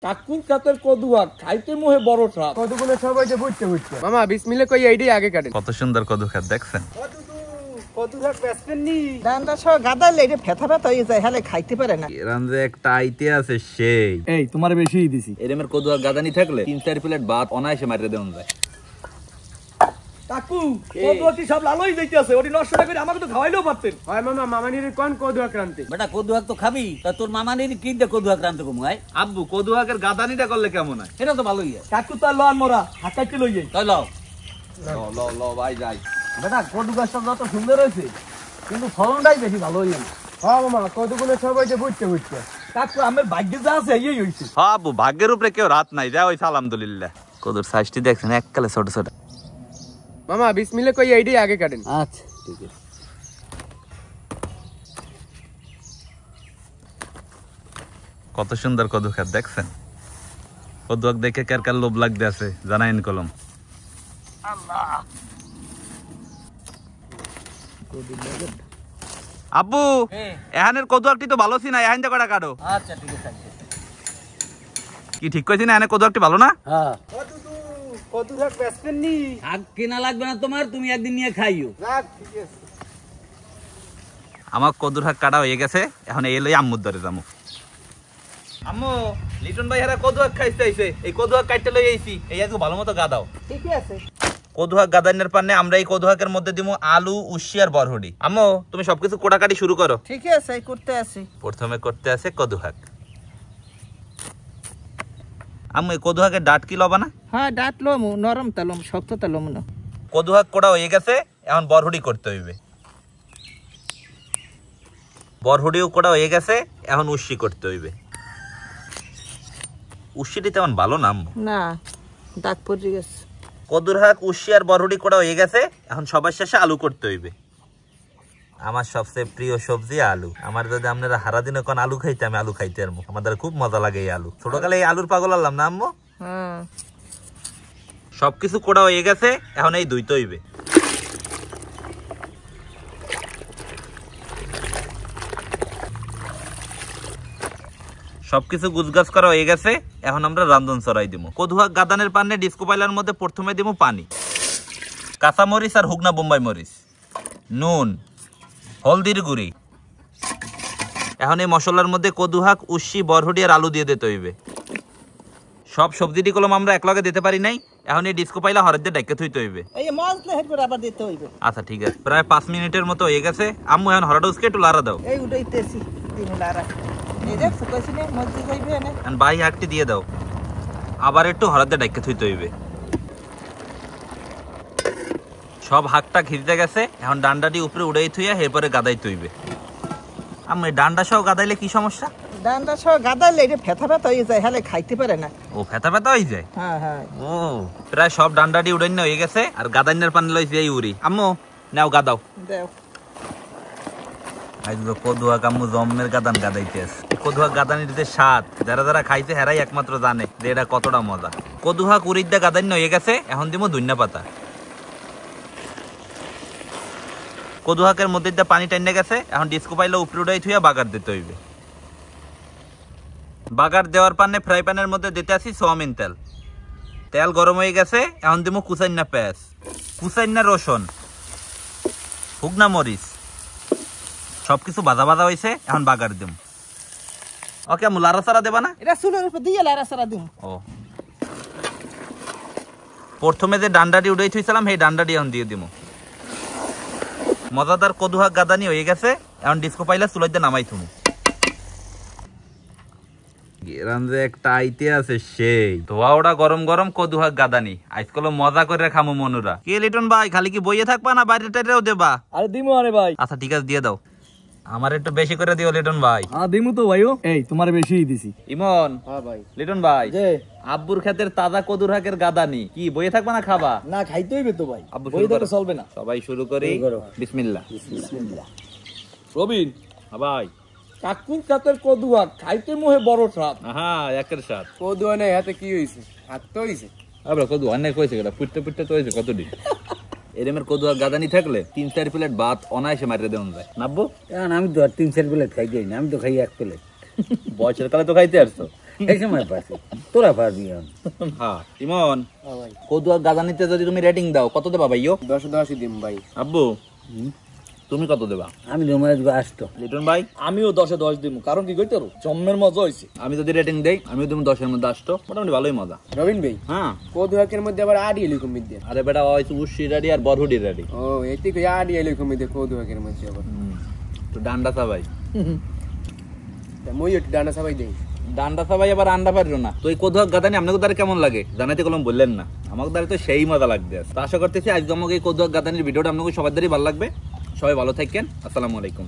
কাকুর কাতের কদুয়া খাইতে মোহে বড় স্বাদ। কদুগুলো সবাই যে বুঝতে মামা বিসমিল্লাহ কই এইটাই আগে কাটেন। কত সুন্দর কদু খাত দেখছেন। কদু শাক বেচবেন নি? ডান্ডা সহ গাদালে এটা ফেথা ফেথা হয়ে যায়, হলে খাইতে পারে না। এরাম যে একটা আইতে আছে সেই। এই তোমার বেশিই দিছি। এরমের কদুয়া গাদানি থাকলে 3-4 প্লেট ভাত অনায়াসে মারিয়ে দেওয়া যায়। কাকু কদুয়াটি সব লালই যাইতেছে, ওটি নষ্ট না করে আমাকে তো খাওয়াইলেও পারতেন। হয় মামা মামানির কোন কদুয়া ক্রান্তি? বেটা কদুয়াক তো খাবি, তা তোর মামানির কি দে কদুয়া ক্রান্ত কম হয়। আব্বু কদুয়াকের গাদানিটা করলে কেমন হয়? এটা তো ভালোই হয়। কাকু তার লন মোরা হাঁকাইতে লই যাই। তাই লও ল ভাই যাই। বেটা কদু গাছটা যত সুন্দর হয়েছে কিন্তু ফলনটাই বেশি ভালো হইল না। হ্যাঁ মামা কদুগুলো সবাই যে বুঝতে কাকু আমার ভাগ্যে যা আছে এই হইছে। হ্যাঁ আব্বু ভাগ্যের উপরে কেউ রাত নাই, যা হইছে আলহামদুলিল্লাহ। কদুর সাইজটি দেখছেন এককালে ছোট ছোট। মামা বিসমিল্লাহ কই এইটাই আগে কাটেন। আচ্ছা ঠিক আছে। কত সুন্দর কদু খাত দেখছেন। কদুয়াক দেখে কার কার লোভ লাগতে আছে জানাইন কলম। আব্বু এহানের কদুয়াকটি তো ভালো ছি না, এহান জায়গাটা কাটো। আচ্ছা ঠিক আছে। কি ঠিক কইছি না, এনে কদুয়াকটি ভালো না? হ্যাঁ কদু শাক বেচবেন নি? শাক কিনা লাগবে না তোমার, তুমি একদিন নিয়ে খাইও। ঠিক আছে। আমার কদুর শাক কাটা হয়ে গেছে, এখন এই লই আম্মুর ধরে যাবো। আম্মু লিটন ভাই হারা কদুয়াক খাইতে আইছে, এই কদুয়াক কাটতে লই আইছি, এই আজকে ভালো মতো গাদাও। ঠিকই আছে। কদুয়াক গাদানের পান্নে আমরা এই কদুয়াকের মধ্যে দিমু আলু, উচ্ছি আর বরহড়ি। আম্মু তুমি সবকিছু কোটাকাটি শুরু করো। ঠিকই আছে, করতে আছি। প্রথমে করতে আছে কদুয়াক। আম্মু এই কদুয়াকের ডাট কি লবা না? হ্যাঁ ডাট লমু, নরম তালম, শক্ত তালম না। কদুয়াক কোড়া হয়ে গেছে, এখন বরহড়ি করতে হইবে। বরহড়িও কোড়া হয়ে গেছে, এখন উচ্ছি করতে হইবে। উচ্ছিটি তেমন ভালো নাম না, দাগ পড়ে গেছে। কদুর শাক, উচ্ছি আর বরহড়ি কোড়া হয়ে গেছে, এখন সবার শেষে আলু করতে হইবে। আমার সবচেয়ে প্রিয় সবজি আলু। আমার যদি আপনারা হারা দিনে কোন আলু খাইতে, আমি আলু খাইতে আরমু। আমাদের খুব মজা লাগে এই আলু। ছোটকালে এই আলুর পাগল আনলাম না আম্মু। হ্যাঁ সবকিছু কোড়া হয়ে গেছে, এখন এই ধুইতে হইবে। সবকিছু গুছগাছ করা হয়ে গেছে, এখন আমরা রান্ধন চড়াই দিব। কদুয়াক গাদানের পান্নে ডিস্কো পাইলার মধ্যে প্রথমে দিব পানি, কাঁচা মরিচ আর হুগনা বোম্বাই মরিচ, নুন, হলদির গুঁড়ি। এখন এই মশলার মধ্যে কদুয়াক, উচ্ছি, বরহড়ি আর আলু দিয়ে দিতে হইবে। সব সবজিটি কলম আমরা একলগে দিতে পারি নাই, এখন এই ডিস্কো পাইলা হরের দিয়ে ডাইকে থইতে হইবে। এই মজলে হেড করে আবার দিতে হইবে। আচ্ছা ঠিক আছে, প্রায় 5 মিনিটের মতো হয়ে গেছে। আম্মু এখন হরডোসকে একটু লাড়া দাও। এই উঠাইতেছি দিন লারা। এই দেখ কইছি না মজলে যাইবে না। এখন বাই হাকটি দিয়ে দাও, আবার একটু হরের দিয়ে ডাইকে থইতে হইবে। সব হাকটা ঘিরতে গেছে, এখন ডান্ডাটি উপরে উড়াই থইয়া এরপরে গাদাইতে হইবে। আম্মু ডান্ডা সহ গাদাইলে কি সমস্যা? ডান্ডা সহ গাদালে এটা ফেথা ফেথা হয়ে যায়, হলে খাইতে পারে না। ও ফেতা ফেতা হয়ে যায়। হ্যাঁ হ্যাঁ। ও প্রায় সব ডান্ডাটি উড়াইনা হয়ে গেছে, আর গাদাইনার পানি লইছে এই উড়ি। আম্মু নাও গাদাও। দেও আজ কদুয়াক আম্মু জম্মের গাদান গাদাইতে আছে। কদুয়াক গাদানির যে স্বাদ, যারা যারা খাইছে হেরাই একমাত্র জানে যে এটা কতটা মজা। কদুয়াক উড়িদ্দা গাদাইন হয়ে গেছে, এখন দিব ধনিয়া পাতা। কদুয়াকের মধ্যে পানি টাইনে গেছে, এখন ডিস্কো পাইলে উপরে উঠাই থুইয়া বাগার দিতে হইবে। বাগার দেওয়ার পান্নে ফ্রাই প্যানের মধ্যে দিতে আসি সোয়াবিন তেল। তেল গরম হয়ে গেছে, এখন দিব কুচাইনা পেঁয়াজ, কুচাইনা রসুন, হুগনা মরিচ। সবকিছু ভাজা ভাজা হয়েছে, এখন বাগার দিম। ওকে আম্মু লাড়া চাড়া দেবা না? এটা চুলের উপর দিয়ে লারা সারা দিম। ও প্রথমে যে ডান্ডাটি উড়াই থইছিলাম সেই ডান্ডাটি এখন দিয়ে দিব। মজাদার কদুয়াক গাদানি হয়ে গেছে, এখন ডিস্কো পাইলা চুলাই দিয়ে নামাই থুমু। গেরাম যে একটা আইতে আছে সেই ধোয়া ওটা গরম গরম কদুয়াক গাদানি। আজকাল মজা করে খামু মনুরা। কে লিটন ভাই খালি কি বইয়ে থাকবা না বাইরে টাইরেও দেবা? আরে দিমু আরে ভাই। আচ্ছা ঠিক আছে দিয়ে দাও। আমার একটু বেশি করে দিও লিটন ভাই। দিমু তো ভাইও। এই তোমার বেশিই দিছি। ইমন। হ্যাঁ ভাই। লিটন ভাই যে আব্বুর ক্ষেতের তাজা কদুর হাকের গাদানি কি বইয়ে থাকবা না খাবা? না খাইতে হইবে তো ভাই, আব্বু বই ধরে চলবে না। সবাই শুরু করি। বিসমিল্লাহ। বিসমিল্লাহ। রবিন ভাই কাকুর কাতের কদুয়া খাইতে মোহে বড় স্বাদ। হ্যাঁ একের সাথ। কদুয়া নেই হাতে কি হইছে? হাত তো হইছে। আবার কদু অনেক হয়েছে গেলা পুটতে পুটতে তো হয়েছে কতদিন। এরমের কদুয়া গাদানি থাকলে 3-4 প্লেট ভাত অনায়াসে মারিয়ে দেওয়া যায়। নাববো আমি তো 3-4 প্লেট খাই যাই না, আমি তো খাই 1 প্লেট। বয়সের কালে তো খাইতে আসছো। এই সময় পাচ্ছি তোরা পারবি এখন। হ্যাঁ ইমন কদুয়া গাদানিতে যদি তুমি রেটিং দাও কত দেবা ভাইও? 10 দিম ভাই। আব্বু তুমি কত দেবা? আমি জমা আসবো 8 লিটন ভাই আমিও 10-10 দিব, কারণ কি কইতে পারো জন্মের মজা হয়েছে। আমি যদি রেটিং দেই আমিও তুমি 10 এর মধ্যে 8 মোটামুটি ভালোই মজা। রবিন ভাই হ্যাঁ কদুয়াকের মধ্যে আবার আড়ি এলি কমিয়ে দিয়ে। আরে বেটা হয়তো উশি রেডি আর বরহুডি রেডি। ও এতে কই আড়ি এলি কমিয়ে দিয়ে কদুয়াকের মধ্যে আবার। তো ডান্ডা সাবাই তা মই একটু ডানা সবাই দেই। ডান্ডা সাবাই আবার আন্ডা পারলো না। তো এই কদুয়া গাদানি আপনাকে দ্বারা কেমন লাগে জানাইতে কলম বললেন না, আমাকে দ্বারা তো সেই মজা লাগবে। তো আশা করতেছি আজকে আমাকে এই কদুয়া গাদানির ভিডিওটা আপনাকে সবার দ্বারাই ভালো লাগবে। সবাই ভালো থাকেন, আসসালামু আলাইকুম।